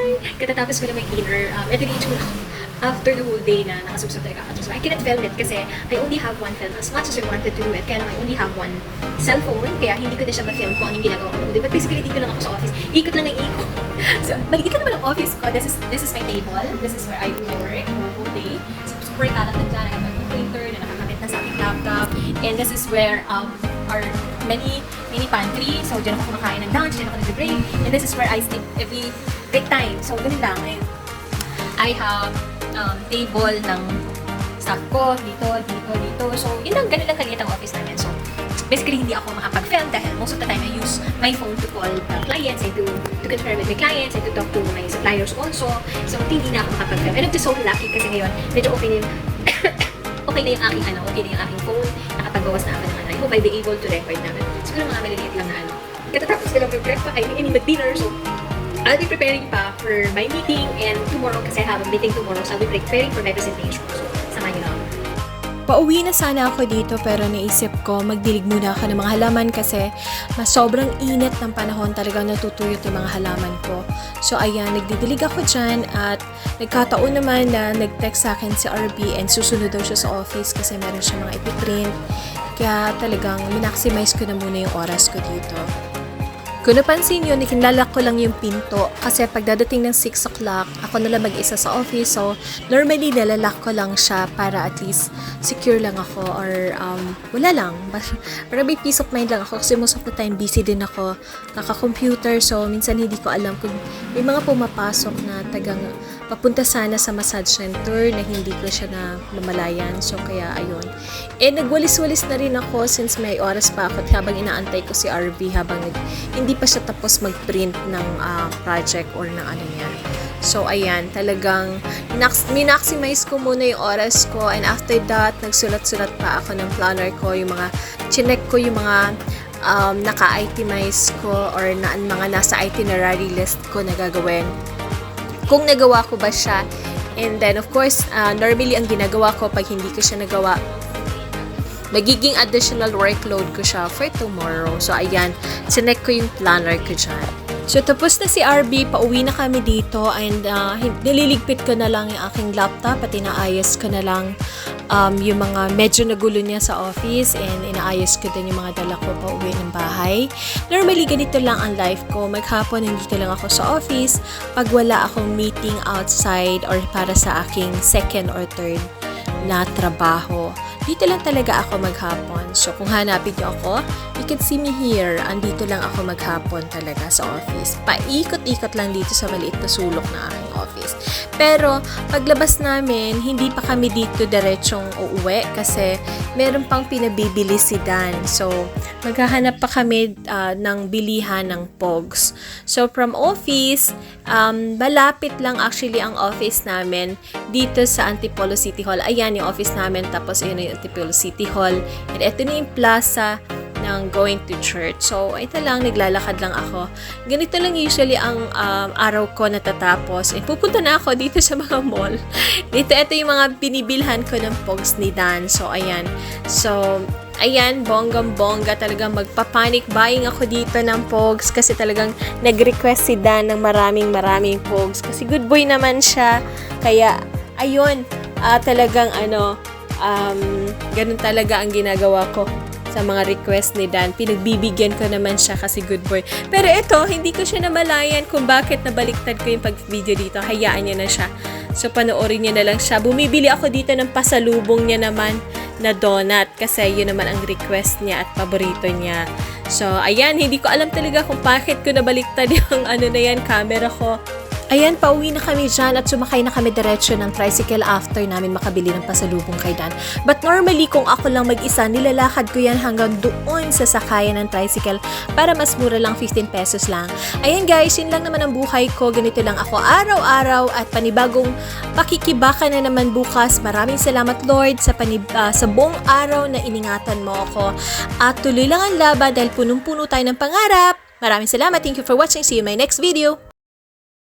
Hi! Katatapos ko na may inner, ito yung itsura ko after the whole day na nakasubsub talaga ako. So I cannot film it kasi I only have one film. As much as I wanted to do it, kaya I only have one cellphone, kaya hindi ko na siya ma-film kung anong ginagawa ko. But basically, dito lang ako sa office. Ikot lang ng ikot. So, makikita naman ang office ko. This is my table. This is where I do my work the whole day. So, super kalat na dyan. I have my computer na nakakabit na sa aking laptop. And this is where our mini pantry. So, dyan ako kumakain ng lunch, dyan ako nag-break. And this is where I sleep every break time. So, ganun lang. And I have table ng staff ko, dito. So, yun lang, ganun lang kaliit ang office namin. So, basically, hindi ako makapag-film dahil most of the time I use my phone to call the clients and to confer with my clients and to talk to my suppliers also. So, hindi na ako makapag-film. And I'm just so lucky kasi ngayon, medyo okay na yung okay na yung aking phone. Nakapagawas na ako ng I hope I'll be able to record naman. Siguro mga maliliit lang na Katatapos ko lang mag-breakfast, I mean mag-dinner. So, I'll be preparing pa for my meeting and tomorrow kasi I have a meeting tomorrow. So, I'll be preparing for my presentation. So, samahan niyo lang. Pauwi na sana ako dito pero naisip ko magdilig muna ako ng mga halaman kasi mas sobrang init ng panahon, talagang natutuyot yung mga halaman ko. So ayan, nagdidilig ako dyan at nagkataon naman na nag-text sa akin si RB and susunod daw siya sa office kasi meron siya mga ipiprint. Kaya talagang minaximize ko na muna yung oras ko dito. Kung napansin nyo, nikinlalak ko lang yung pinto kasi pagdadating ng 6 o'clock, ako na lang mag-isa sa office. So, normally, nalalak ko lang siya para at least secure lang ako or wala lang. Para may peace of mind lang ako kasi most of the time busy din ako naka-computer. So, minsan hindi ko alam kung may mga pumapasok na tagang papunta sana sa massage center na hindi ko siya na mamalayan. So, kaya ayun. Nagwalis-walis na rin ako since may oras pa ako habang inaantay ko si RV habang hindi pa siya tapos mag-print ng project or ng ano niya. So, ayan, talagang minaximize ko muna yung oras ko and after that, nagsulat-sulat pa ako ng planner ko, yung mga, chinek ko yung mga naka-itemize ko or mga nasa itinerary list ko na gagawin. Kung nagawa ko ba siya. And then, of course, normally ang ginagawa ko pag hindi ko siya nagawa, magiging additional workload ko siya for tomorrow. So, ayan, sinek ko yung planner ko dyan. So, tapos na si RB, pauwi na kami dito and nililigpit ko na lang yung aking laptop at inaayos ko na lang yung mga medyo nagulo niya sa office and inaayos ko din yung mga dala ko pauwi ng bahay. Normally, ganito lang ang life ko. Maghapon, nandito lang ako sa office pag wala akong meeting outside or para sa aking second or third na trabaho. Dito lang talaga ako maghapon. So, kung hanapin niyo ako, you can see me here. Andito lang ako maghapon talaga sa office. Paikot-ikot lang dito sa maliit na sulok na aking office. Pero, paglabas namin, hindi pa kami dito diretsong uuwi kasi meron pang pinabibili si Dan. So, maghahanap pa kami ng bilihan ng Pogs. So, from office, malapit lang actually ang office namin dito sa Antipolo City Hall. Ayan yung office namin, tapos yun yung Antipolo City Hall. And ito na yung plaza ng going to church. So, ito lang, naglalakad lang ako. Ganito lang usually ang araw ko natatapos. And pupunta na ako dito sa mga mall. Ito yung mga binibilhan ko ng Pogs ni Dan. So, ayan. So, ayan, bonggang-bongga, talagang magpa-panic buying ako dito ng Pogs kasi talagang nag-request si Dan ng maraming Pogs kasi good boy naman siya. Kaya, ayun, talagang ganun talaga ang ginagawa ko sa mga request ni Dan. Pinagbibigyan ko naman siya kasi good boy. Pero ito, hindi ko siya namalayan kung bakit nabaliktad ko yung pag-video dito. Hayaan niya na siya. So, panoorin niya na lang siya. Bumibili ako dito ng pasalubong niya naman na donut kasi yun naman ang request niya at paborito niya. So, ayan, hindi ko alam talaga kung bakit ko nabaliktad yung camera ko. Ayan, pauwi na kami dyan at sumakay na kami diretsyo ng tricycle after namin makabili ng pasalubong kay Dan. But normally, kung ako lang mag-isa, nilalakad ko yan hanggang doon sa sakayan ng tricycle para mas mura lang, 15 pesos lang. Ayan guys, yun lang naman ang buhay ko. Ganito lang ako araw-araw at panibagong pakikibaka na naman bukas. Maraming salamat Lord sa buong araw na iningatan mo ako. At tuloy lang ang laban dahil punong-puno tayo ng pangarap. Maraming salamat. Thank you for watching. See you in my next video.